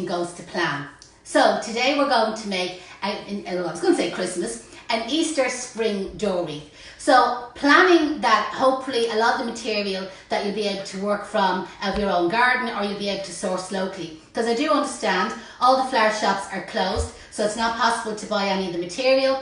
goes to plan. So today we're going to make, I was going to say Christmas, an Easter spring door wreath. So planning that hopefully a lot of the material that you'll be able to work from of your own garden, or you'll be able to source locally. Because I do understand all the flower shops are closed, so it's not possible to buy any of the material.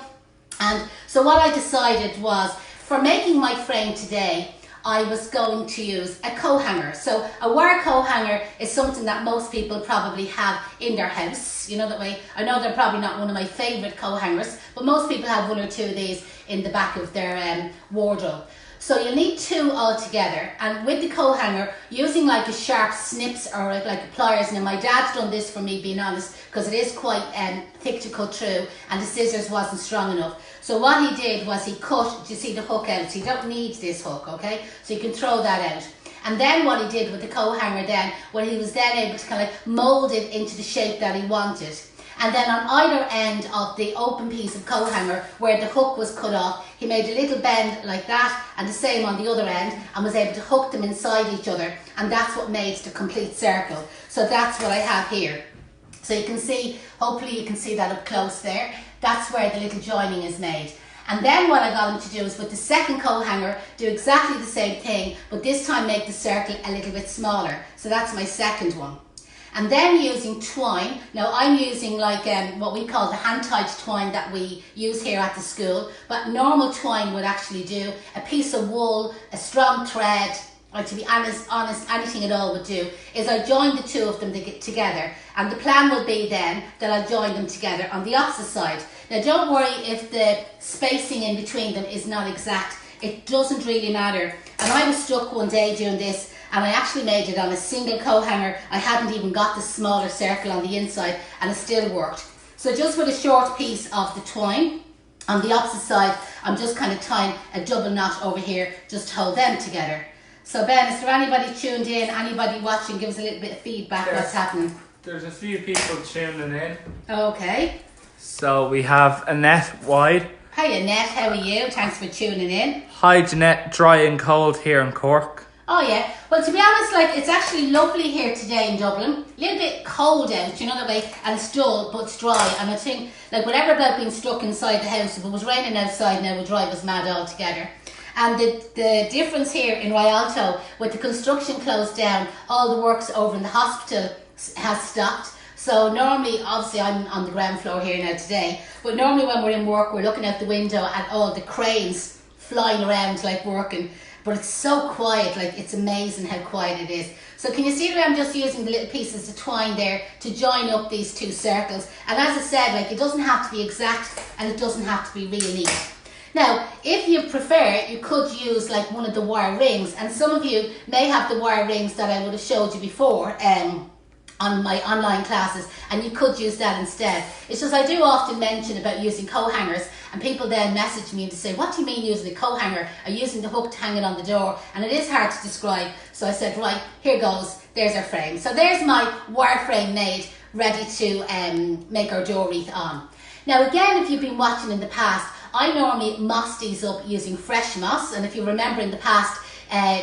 And so what I decided was, for making my frame today, I was going to use a co-hanger. So a wire co-hanger is something that most people probably have in their house. You know that way. I know they're probably not one of my favourite co-hangers, but most people have one or two of these in the back of their wardrobe. So you'll need two altogether, and with the co-hanger, using like a sharp snips or like a pliers. Now my dad's done this for me, being honest, because it is quite thick to cut through, and the scissors wasn't strong enough. So what he did was he cut, you see the hook out, so you don't need this hook, okay? So you can throw that out. And then what he did with the co-hanger then, when he was then able to kind of like mould it into the shape that he wanted. And then on either end of the open piece of co-hanger where the hook was cut off, he made a little bend like that, and the same on the other end, and was able to hook them inside each other, and that's what made the complete circle. So that's what I have here. So you can see, hopefully you can see that up close there. That's where the little joining is made. And then what I got him to do is with the second co-hanger, do exactly the same thing, but this time make the circle a little bit smaller. So that's my second one. And then using twine. Now I'm using like what we call the hand-tied twine that we use here at the school, but normal twine would actually do. A piece of wool, a strong thread, or to be honest, anything at all would do, is I join the two of them together. And the plan will be then that I'll join them together on the opposite side. Now don't worry if the spacing in between them is not exact. It doesn't really matter. And I was stuck one day doing this, and I actually made it on a single co-hanger. I hadn't even got the smaller circle on the inside, and it still worked. So just with a short piece of the twine, on the opposite side, I'm just kind of tying a double knot over here, just to hold them together. So Ben, is there anybody tuned in, anybody watching? Give us a little bit of feedback what's happening. There's a few people tuning in. Okay. So we have Annette Wide. Hi Annette, how are you? Thanks for tuning in. Hi Janette, dry and cold here in Cork. Oh yeah, well to be honest, like it's actually lovely here today in Dublin. A little bit cold out, you know that way, and it's dull, but it's dry. And I think, like whatever about being stuck inside the house, if it was raining outside now, it would drive us mad altogether. And the difference here in Rialto, with the construction closed down, all the works over in the hospital has stopped. So normally, obviously I'm on the ground floor here now today, but normally when we're in work, we're looking out the window at all the cranes flying around like working. But it's so quiet, like it's amazing how quiet it is. So can you see that I'm just using the little pieces of twine there to join up these two circles? And as I said, like it doesn't have to be exact, and it doesn't have to be real neat. Now, if you prefer, you could use like one of the wire rings, and some of you may have the wire rings that I would have showed you before on my online classes, and you could use that instead. It's just I do often mention about using co-hangers, and people then message me to say, what do you mean using a co-hanger? Are you using the hook to hang it on the door? And it is hard to describe, so I said, right, here goes, there's our frame. So there's my wire frame made, ready to make our door wreath on. Now again, if you've been watching in the past, I normally moss these up using fresh moss, and if you remember in the past,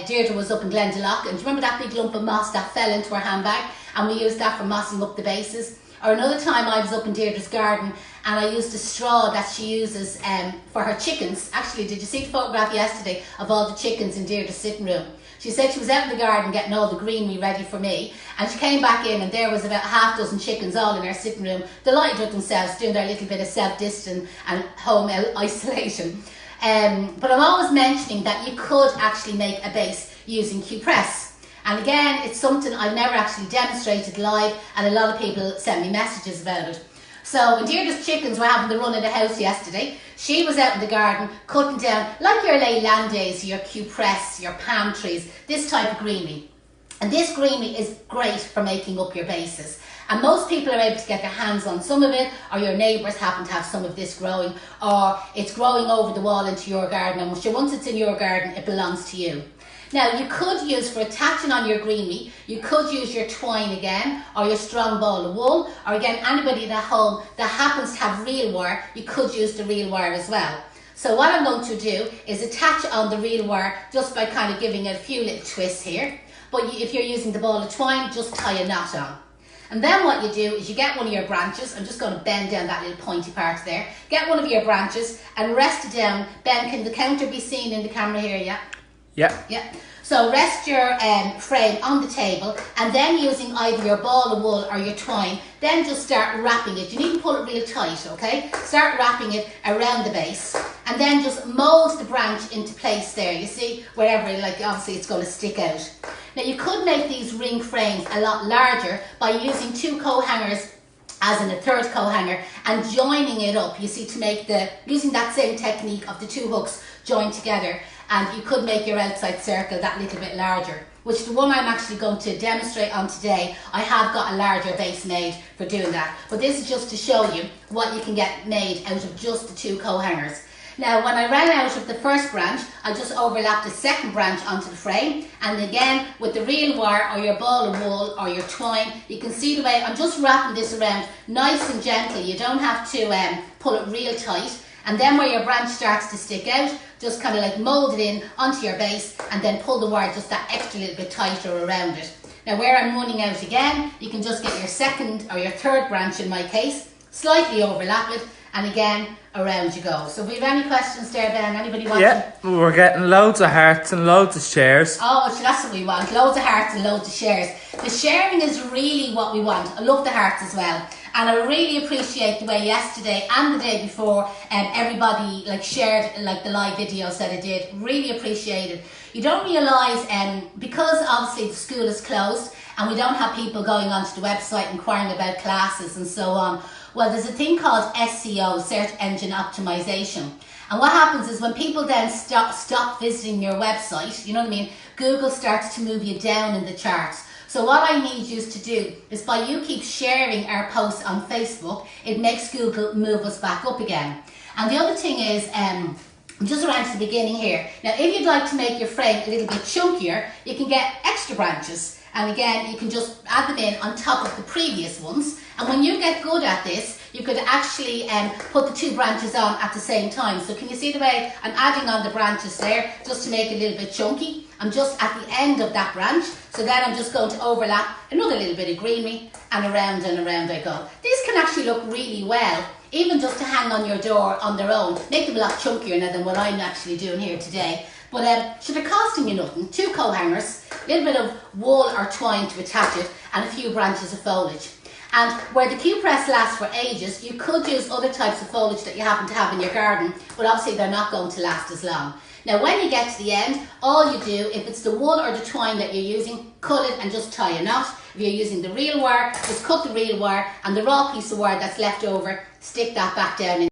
Deirdre was up in Glendalough, and do you remember that big lump of moss that fell into her handbag, and we used that for mossing up the bases? Or another time I was up in Deirdre's garden, and I used a straw that she uses for her chickens. Actually, did you see the photograph yesterday of all the chickens in Deirdre's sitting room? She said she was out in the garden getting all the greenery ready for me, and she came back in and there was about half a dozen chickens all in her sitting room, delighted with themselves, doing their little bit of self-distance and home isolation. But I'm always mentioning that you could actually make a base using Q-Press. And again, it's something I've never actually demonstrated live, and a lot of people send me messages about it. So when Deirdre's chickens were having the run of the house yesterday, she was out in the garden cutting down, like your Leylandes, your Q-Press, your palm trees, this type of greenery. And this greenery is great for making up your bases. And most people are able to get their hands on some of it, or your neighbours happen to have some of this growing, or it's growing over the wall into your garden, and once it's in your garden, it belongs to you. Now you could use, for attaching on your greenery, you could use your twine again, or your strong ball of wool, or again anybody at home that happens to have real wire, you could use the real wire as well. So what I'm going to do is attach on the real wire just by kind of giving it a few little twists here. But if you're using the ball of twine, just tie a knot on. And then what you do is you get one of your branches. I'm just going to bend down that little pointy part there. Get one of your branches and rest it down. Ben, can the counter be seen in the camera here? Yeah? Yeah. Yeah. So rest your frame on the table, and then using either your ball of wool or your twine, then just start wrapping it. You need to pull it real tight, okay? Start wrapping it around the base, and then just mould the branch into place there. You see, wherever, like obviously it's going to stick out. Now you could make these ring frames a lot larger by using 2 co-hangers as in a third co-hanger and joining it up, you see, to make using that same technique of the 2 hooks joined together. And you could make your outside circle that little bit larger, which the one I'm actually going to demonstrate on today, I have got a larger base made for doing that. But this is just to show you what you can get made out of just the 2 co-hangers. Now, when I ran out of the first branch, I just overlapped the second branch onto the frame. And again, with the reel wire or your ball of wool or your twine, you can see the way I'm just wrapping this around nice and gently. You don't have to pull it real tight. And then where your branch starts to stick out, just kind of like mould it in onto your base and then pull the wire just that extra little bit tighter around it. Now where I'm running out again, you can just get your second or your third branch in my case, slightly overlap it, and again around you go. So if we have any questions there, Ben, anybody watching? Yeah, we're getting loads of hearts and loads of shares. Oh, that's what we want, loads of hearts and loads of shares. The sharing is really what we want. I love the hearts as well. And I really appreciate the way yesterday and the day before everybody like shared like the live videos that I did. Really appreciate it. You don't realise because obviously the school is closed and we don't have people going onto the website inquiring about classes and so on. Well, there's a thing called SEO, Search Engine Optimization. And what happens is when people then stop visiting your website, you know what I mean, Google starts to move you down in the charts. So what I need you to do is by you keep sharing our posts on Facebook, it makes Google move us back up again. And the other thing is, just around to the beginning here. Now, if you'd like to make your frame a little bit chunkier, you can get extra branches. And again, you can just add them in on top of the previous ones. And when you get good at this, you could actually put the 2 branches on at the same time. So can you see the way I'm adding on the branches there, just to make it a little bit chunky? I'm just at the end of that branch. So then I'm just going to overlap another little bit of greenery, and around I go. These can actually look really well, even just to hang on your door on their own. Make them a lot chunkier now than what I'm actually doing here today. But so they're costing you nothing. 2 co-hangers, a little bit of wool or twine to attach it, and a few branches of foliage. And where the Q press lasts for ages, you could use other types of foliage that you happen to have in your garden, but obviously they're not going to last as long. Now when you get to the end, all you do, if it's the wool or the twine that you're using, cut it and just tie a knot. If you're using the reel wire, just cut the reel wire, and the raw piece of wire that's left over, stick that back down in.